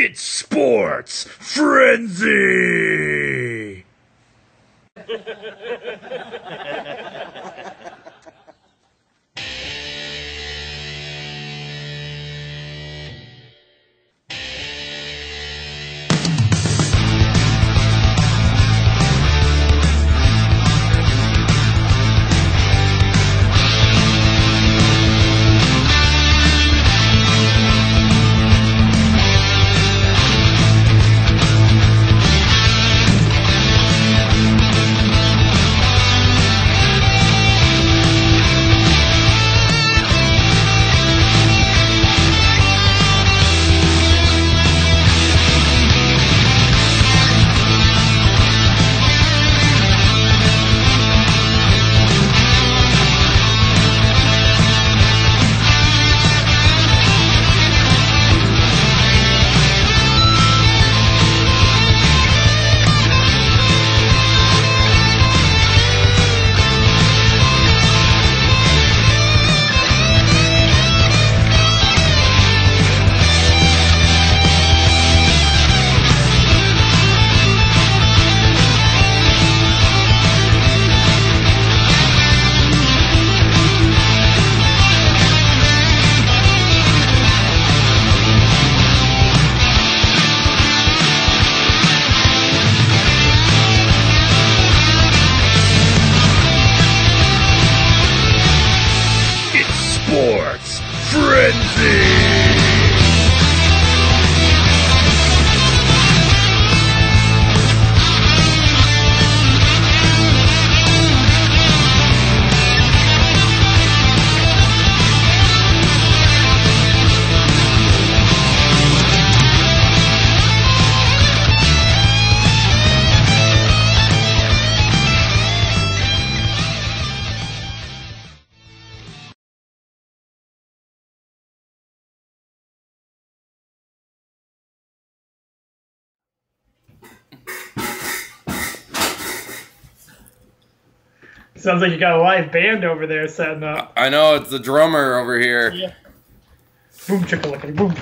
It's Sports Frenzy! Sports Frenzy! Sounds like you got a live band over there setting up. I know, it's the drummer over here. Yeah. Boom, chicka boom.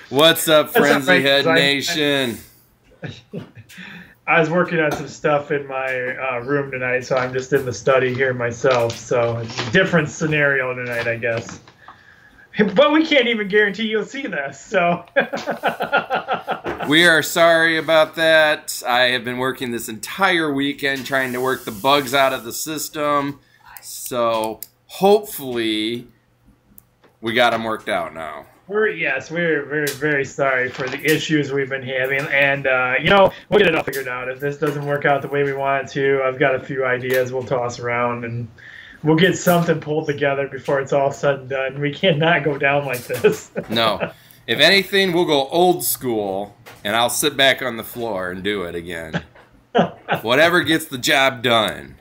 What's up, Frenzy right, Head Nation? I was working on some stuff in my room tonight, so I'm just in the study here myself. So it's a different scenario tonight, I guess. But we can't even guarantee you'll see this, so... We are sorry about that. I have been working this entire weekend trying to work the bugs out of the system. So hopefully we got them worked out now. We're very, very sorry for the issues we've been having. And, we'll get it all figured out. If this doesn't work out the way we want it to, I've got a few ideas we'll toss around and we'll get something pulled together before it's all said and done. We cannot go down like this. No. If anything, we'll go old school, and I'll sit back on the floor and do it again. Whatever gets the job done.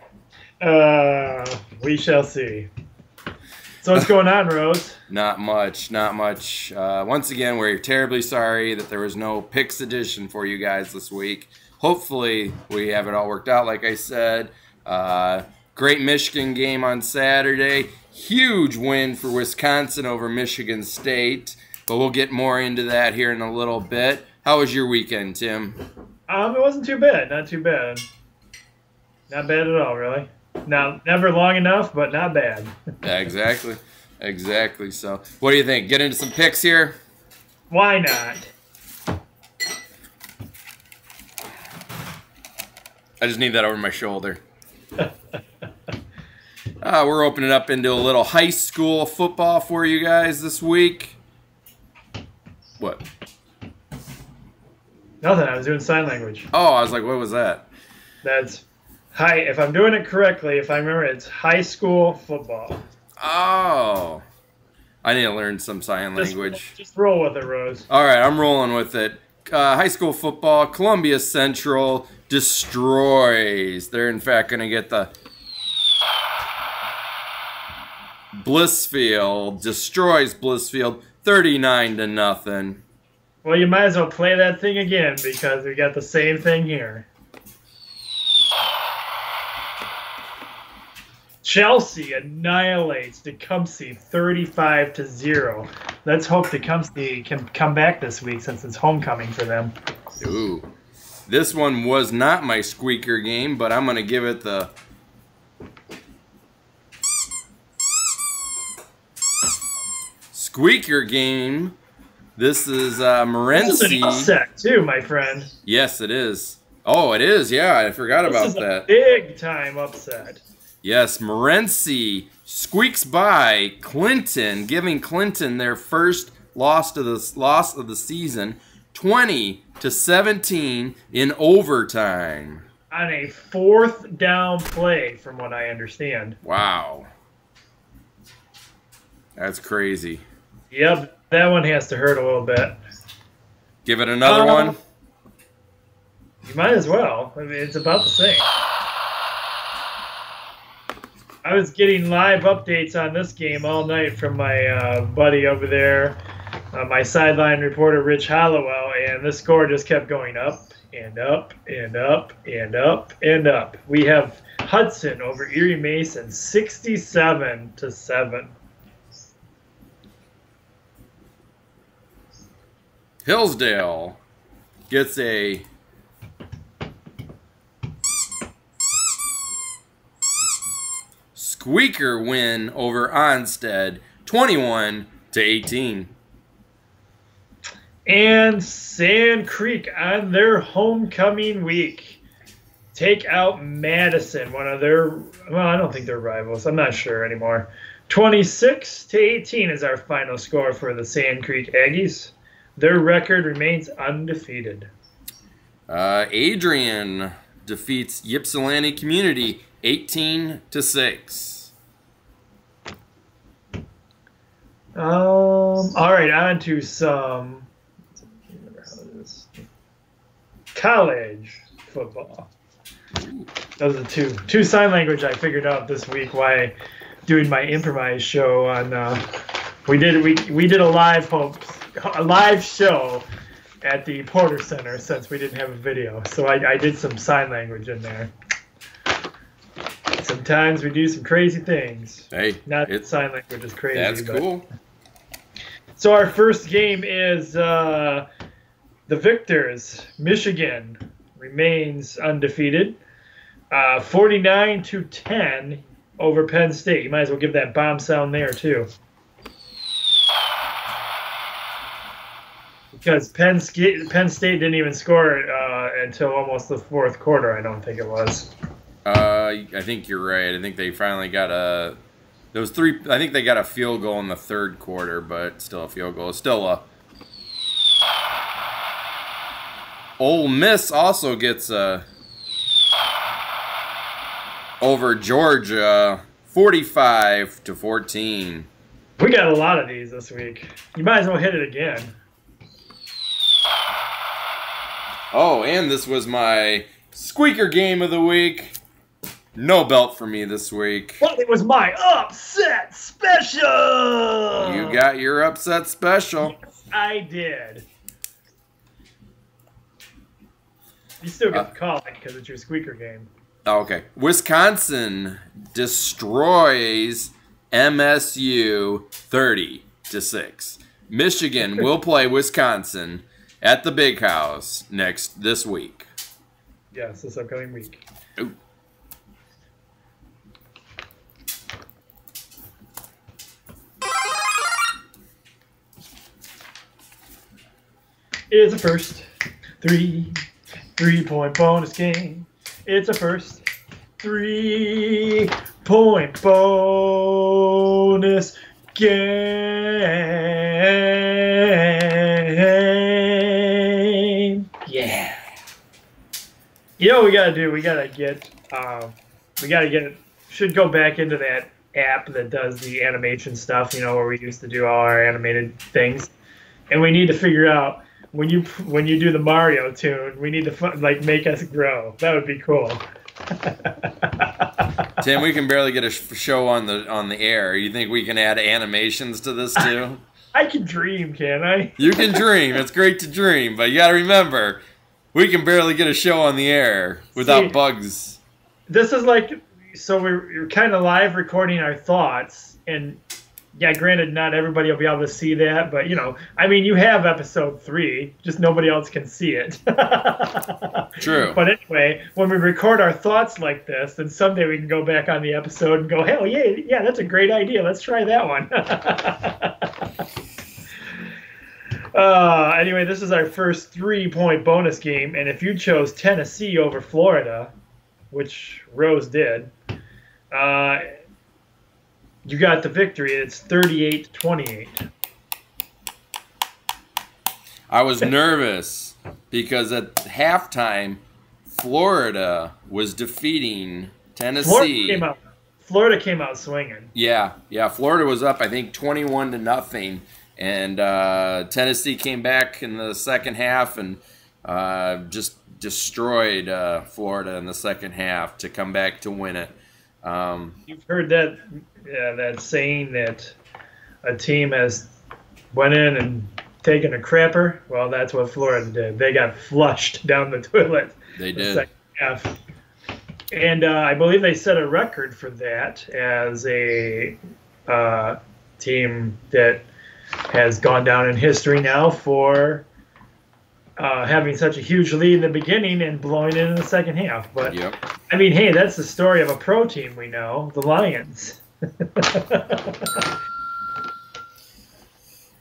We shall see. So what's going on, Rose? Not much, not much. Once again, we're terribly sorry that there was no picks edition for you guys this week. Hopefully, we have it all worked out, like I said. Great Michigan game on Saturday. Huge win for Wisconsin over Michigan State. But we'll get more into that here in a little bit. How was your weekend, Tim? It wasn't too bad. Not too bad. Not bad at all, really. Now, never long enough, but not bad. Yeah, exactly. Exactly. So, what do you think? Get into some picks here? Why not? I just need that over my shoulder. We're opening up into a little high school football for you guys this week. What? Nothing. I was doing sign language. Oh, I was like, what was that? That's high. If I'm doing it correctly, if I remember, it's high school football. Oh. I need to learn some sign language. Just roll with it, Rose. All right, I'm rolling with it. High school football, Columbia Central destroys. They're, in fact, going to get the Blissfield. Destroys Blissfield 39-0. Well, you might as well play that thing again because we got the same thing here. Chelsea annihilates Tecumseh 35-0. Let's hope Tecumseh can come back this week since it's homecoming for them. Ooh. This one was not my squeaker game, but I'm going to give it the squeaker game. This is Morency. This is an upset too, my friend. Yes, it is. Oh, it is. Yeah, I forgot about that. Big time upset. Yes, Morency squeaks by Clinton, giving Clinton their first loss of the season, 20-17 in overtime. On a 4th down play, from what I understand. Wow. That's crazy. Yep, that one has to hurt a little bit. Give it another one. You might as well. I mean, it's about the same. I was getting live updates on this game all night from my buddy over there, my sideline reporter, Rich Hollowell, and the score just kept going up and up and up and up and up. We have Hudson over Erie Mason, 67-7. Hillsdale gets a squeaker win over Onsted, 21-18. And Sand Creek on their homecoming week take out Madison, one of their, well, I don't think they're rivals. I'm not sure anymore. 26-18 is our final score for the Sand Creek Aggies. Their record remains undefeated. Adrian defeats Ypsilanti Community 18-6. All right, on to some college football. Those are two sign language I figured out this week while doing my improvised show on. We did a live show at the Porter Center since we didn't have a video, so I did some sign language in there. Sometimes we do some crazy things. Hey, not that sign language is crazy. That's cool. So our first game is the victors. Michigan remains undefeated, 49-10 over Penn State. You might as well give that bomb sound there too, because Penn State didn't even score until almost the 4th quarter. I don't think it was. I think you're right. I think they finally got I think they got a field goal in the 3rd quarter, but still a field goal. Still a. Ole Miss also gets over Georgia, 45-14. We got a lot of these this week. You might as well hit it again. Oh, and this was my squeaker game of the week. No belt for me this week. Well, it was my upset special! You got your upset special. Yes, I did. You still get the call because it's your squeaker game. Okay. Wisconsin destroys MSU 30-6. Michigan will play Wisconsin at the Big House this week. Yes, this upcoming week. Ooh. It's a first three-point bonus game. It's a first 3-point bonus game. Yeah. You know what we gotta do? We gotta get should go back into that app that does the animation stuff, you know, where we used to do all our animated things. And we need to figure out when you do the Mario tune, we need to make us grow. That would be cool. Tim, we can barely get a show on the air. You think we can add animations to this too? I can dream, can I? You can dream. It's great to dream, but you got to remember, we can barely get a show on the air without bugs. This is like so we're kind of live recording our thoughts, and yeah, granted, not everybody will be able to see that, but I mean, you have episode 3, just nobody else can see it. True. But anyway, when we record our thoughts like this, then someday we can go back on the episode and go, hell yeah, that's a great idea. Let's try that one. Anyway, this is our first 3-point bonus game, and if you chose Tennessee over Florida, which Rose did, you got the victory. It's 38-28. I was nervous because at halftime, Florida was defeating Tennessee. Florida came out swinging. Yeah. Florida was up, I think, 21-0, and Tennessee came back in the second half and just destroyed Florida in the second half to come back to win it. You've heard that saying that a team has went in and taken a crapper? Well, that's what Florida did. They got flushed down the toilet. They did. Second half. And I believe they set a record for that as a team that has gone down in history now for having such a huge lead in the beginning and blowing it in the second half. But, yep. I mean, hey, that's the story of a pro team we know, the Lions.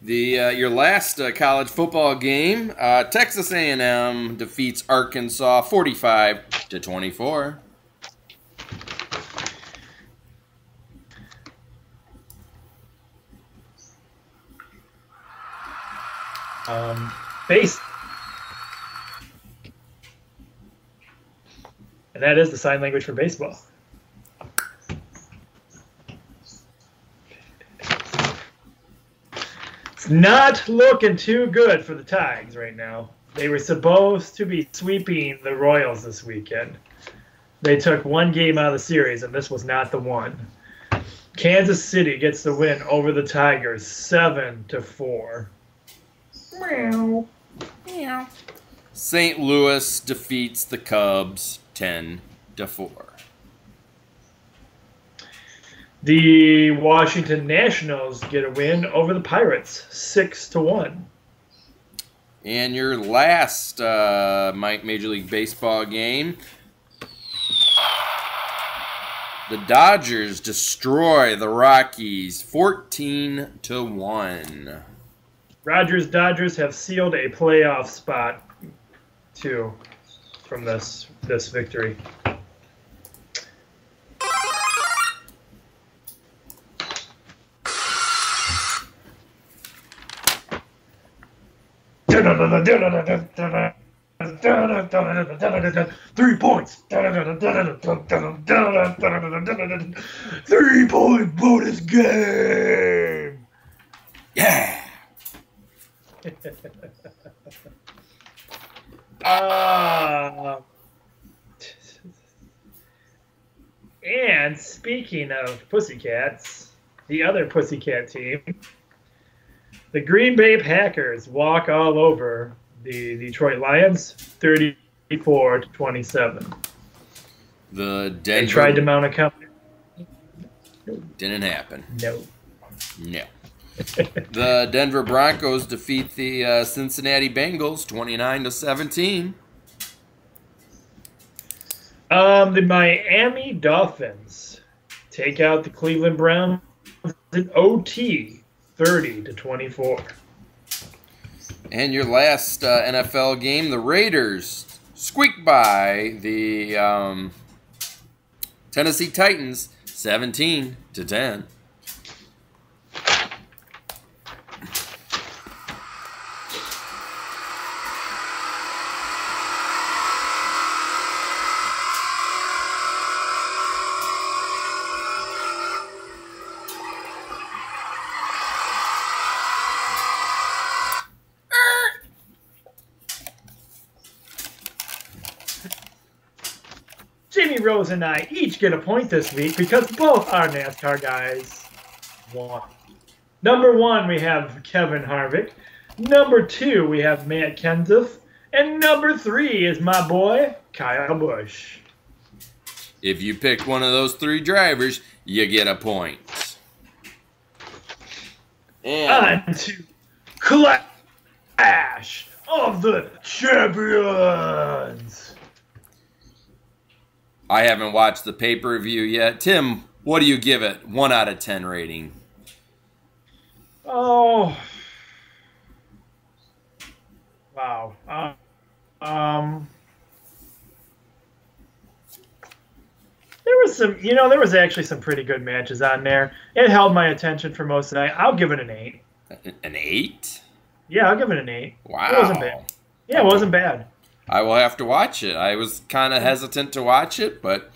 Your last college football game, Texas A&M defeats Arkansas 45-24. Base. And that is the sign language for baseball. It's not looking too good for the Tigers right now. They were supposed to be sweeping the Royals this weekend. They took one game out of the series, and this was not the one. Kansas City gets the win over the Tigers, 7-4. Meow. Meow. St. Louis defeats the Cubs 10-4. The Washington Nationals get a win over the Pirates, 6-1. And your last Major League Baseball game, the Dodgers destroy the Rockies 14-1. Dodgers have sealed a playoff spot too from this victory. Three points. 3-point bonus game. Yeah. And speaking of Pussycats, the other Pussycat team, the Green Bay Packers walk all over the Detroit Lions, 34-27. The Denver. They tried to mount a comeback. Didn't happen. No. The Denver Broncos defeat the Cincinnati Bengals 29-17. The Miami Dolphins take out the Cleveland Browns in OT, 30-24. And your last NFL game, the Raiders squeak by the Tennessee Titans 17-10. Jamie Rose and I each get a point this week because both our NASCAR guys won. Number 1, we have Kevin Harvick. Number 2, we have Matt Kenseth. And number 3 is my boy, Kyle Busch. If you pick one of those 3 drivers, you get a point. And On to Clash of the Champions. I haven't watched the pay-per-view yet. Tim, what do you give it? 1 out of 10 rating. Oh, wow. There was actually some pretty good matches on there. It held my attention for most of the night. I'll give it an 8. An 8? Yeah, I'll give it an 8. Wow. It wasn't bad. Yeah, it wasn't bad. I will have to watch it. I was kind of hesitant to watch it, but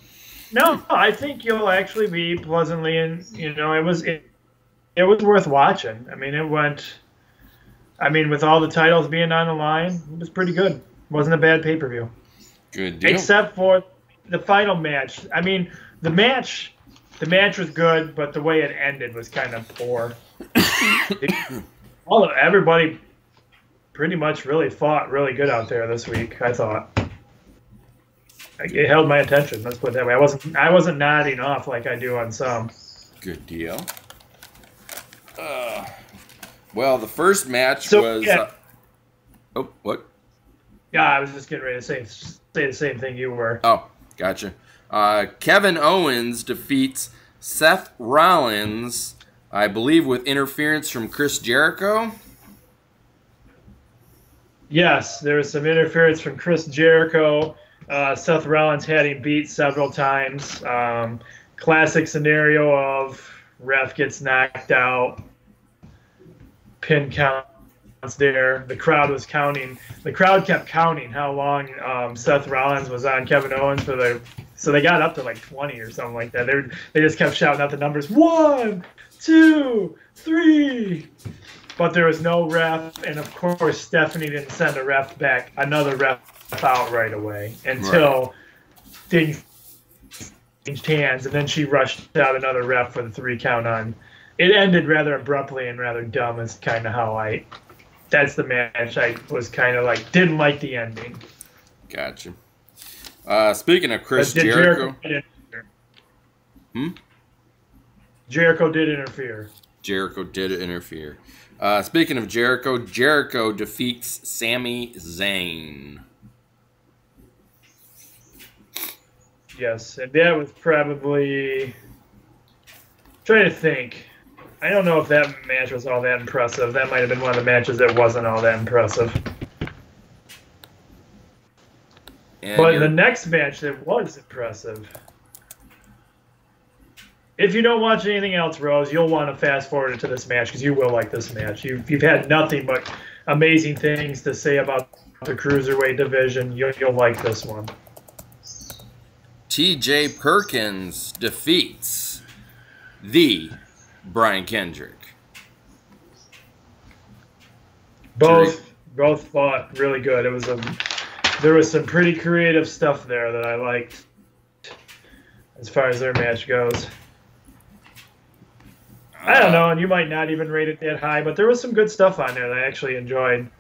No, I think you'll actually be pleasantly, and it was worth watching. I mean, with all the titles being on the line, it was pretty good. It wasn't a bad pay-per-view. good deal. Except for the final match. I mean, the match was good, but the way it ended was kind of poor. Everybody pretty much really fought really good out there this week, I thought. It held my attention, let's put it that way. I wasn't nodding off like I do on some. Good deal. Well, the first match was... Yeah. Oh, what? Yeah, I was just getting ready to say the same thing you were. Oh, gotcha. Kevin Owens defeats Seth Rollins, I believe with interference from Chris Jericho. Yes, there was some interference from Chris Jericho. Seth Rollins had him beat several times. Classic scenario of ref gets knocked out, pin counts there. The crowd was counting. The crowd kept counting how long Seth Rollins was on Kevin Owens so they got up to like 20 or something like that. They just kept shouting out the numbers. 1, 2, 3. But there was no ref, and of course Stephanie didn't send another ref out right away until things changed hands, and then she rushed out another ref for the 3 count on. It ended rather abruptly and rather dumb is kind of how that's the match I was kind of like, didn't like the ending. Gotcha. Speaking of Chris Jericho. Jericho did interfere. Jericho did interfere. Speaking of Jericho, Jericho defeats Sami Zayn. Yes, and that was probably... trying to think. I don't know if that match was all that impressive. That might have been one of the matches that wasn't all that impressive. But the next match that was impressive. If you don't watch anything else, Rose, you'll want to fast forward to this match because you will like this match. You've had nothing but amazing things to say about the Cruiserweight division. You'll like this one. T.J. Perkins defeats the Brian Kendrick. Both fought really good. There was some pretty creative stuff there that I liked as far as their match goes. I don't know, and you might not even rate it that high, but there was some good stuff on there that I actually enjoyed.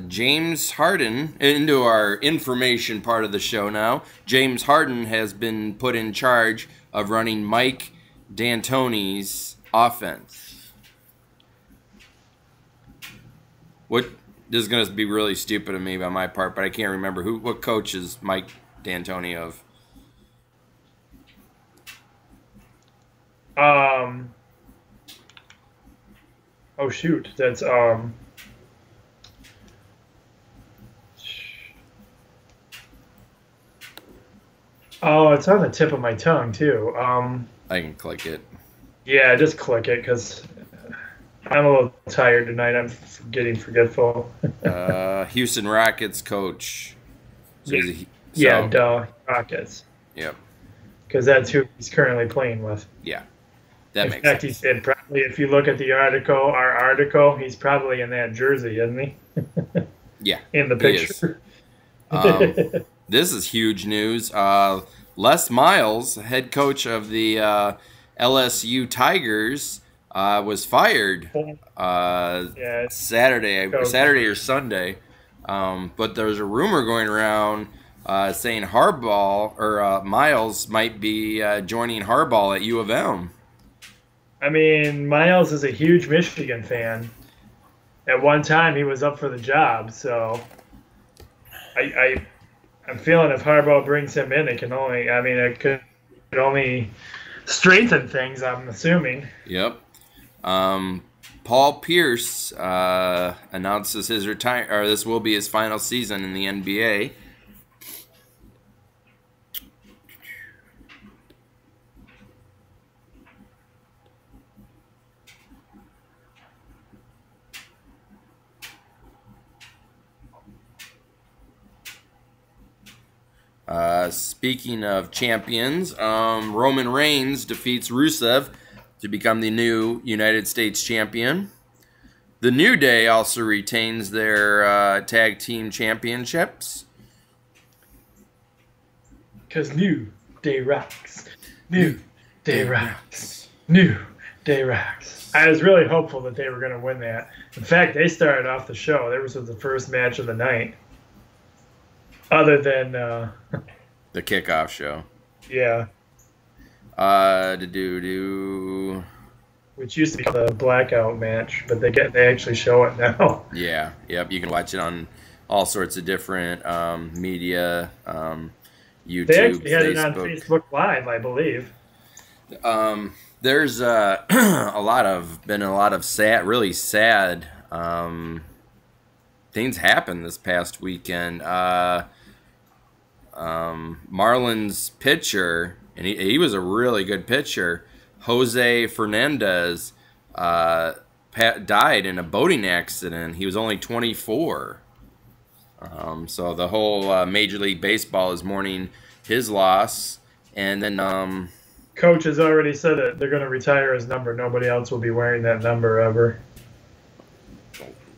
James Harden, into our information part of the show now, James Harden has been put in charge of running Mike D'Antoni's offense. This is going to be really stupid of me by my part, but I can't remember what coach is Mike D'Antoni of. Oh shoot, that's Oh, it's on the tip of my tongue too. I can click it. Yeah, just click it because I'm a little tired tonight. I'm getting forgetful. Houston Rockets coach. Rockets. Yep. Because that's who he's currently playing with. Yeah. That in makes fact, sense. he said probably if you look at our article, he's probably in that jersey, isn't he? Yeah. In the picture. This is huge news. Les Miles, head coach of the LSU Tigers, was fired Saturday or Sunday. But there's a rumor going around saying Harbaugh or Miles might be joining Harbaugh at U of M. I mean, Miles is a huge Michigan fan. At one time, he was up for the job, so I'm feeling if Harbaugh brings him in, it could only strengthen things, I'm assuming. Yep. Paul Pierce announces his this will be his final season in the NBA. Speaking of champions, Roman Reigns defeats Rusev to become the new United States champion. The New Day also retains their tag team championships. Because New Day rocks. New Day rocks. New Day rocks. I was really hopeful that they were going to win that. In fact, they started off the show. That was the first match of the night. Other than the kickoff show. Yeah. Which used to be the blackout match, but they actually show it now. Yeah. Yep. You can watch it on all sorts of different media, YouTube, they actually had Facebook. It on Facebook Live, I believe. There's been a lot of really sad things happened this past weekend. Marlins pitcher, and he was a really good pitcher, Jose Fernandez, died in a boating accident. He was only 24. So the whole Major League Baseball is mourning his loss. And then Coach has already said that they're going to retire his number. Nobody else will be wearing that number ever.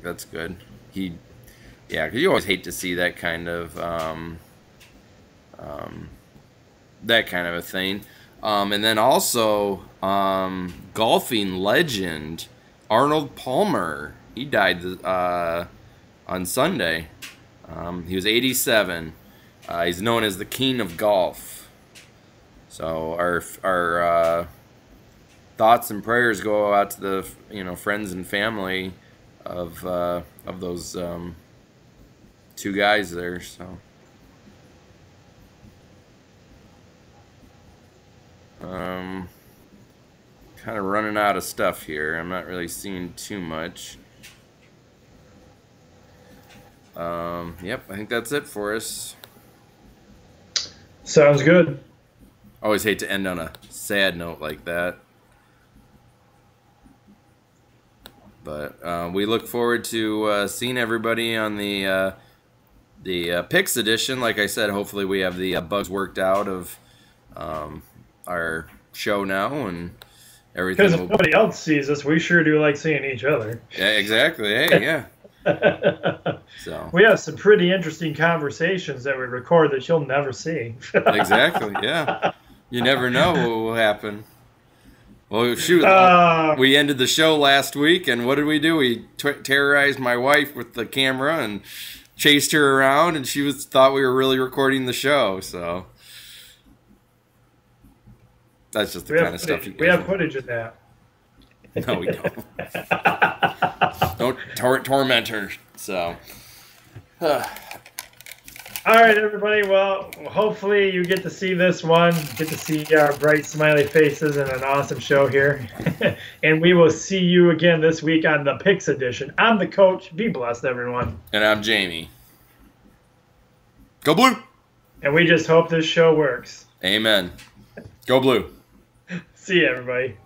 That's good. Because you always hate to see that kind of a thing. And then also golfing legend Arnold Palmer. He died on Sunday. He was 87. He's known as the King of Golf. So our thoughts and prayers go out to the friends and family of those two guys there. So kind of running out of stuff here. I'm not really seeing too much. Yep, I think that's it for us. Sounds good. Always hate to end on a sad note like that. But we look forward to seeing everybody on the Picks edition. Like I said, hopefully we have the bugs worked out of our show now and everything. Because if nobody else sees us, we sure do like seeing each other. Yeah, exactly. Hey, yeah. So we have some pretty interesting conversations that we record that you'll never see. Exactly. Yeah. You never know what will happen. Well, shoot, we ended the show last week, and what did we do? We terrorized my wife with the camera and chased her around, and she thought we were really recording the show. So that's just the kind of stuff you guys. We have footage of that. No, we don't. Don't torment her. So. All right, everybody. Well, hopefully you get to see this one, get to see our bright, smiley faces and an awesome show here. And we will see you again this week on the Picks edition. I'm the coach. Be blessed, everyone. And I'm Jamie. Go Blue. And we just hope this show works. Amen. Go Blue. See you, everybody.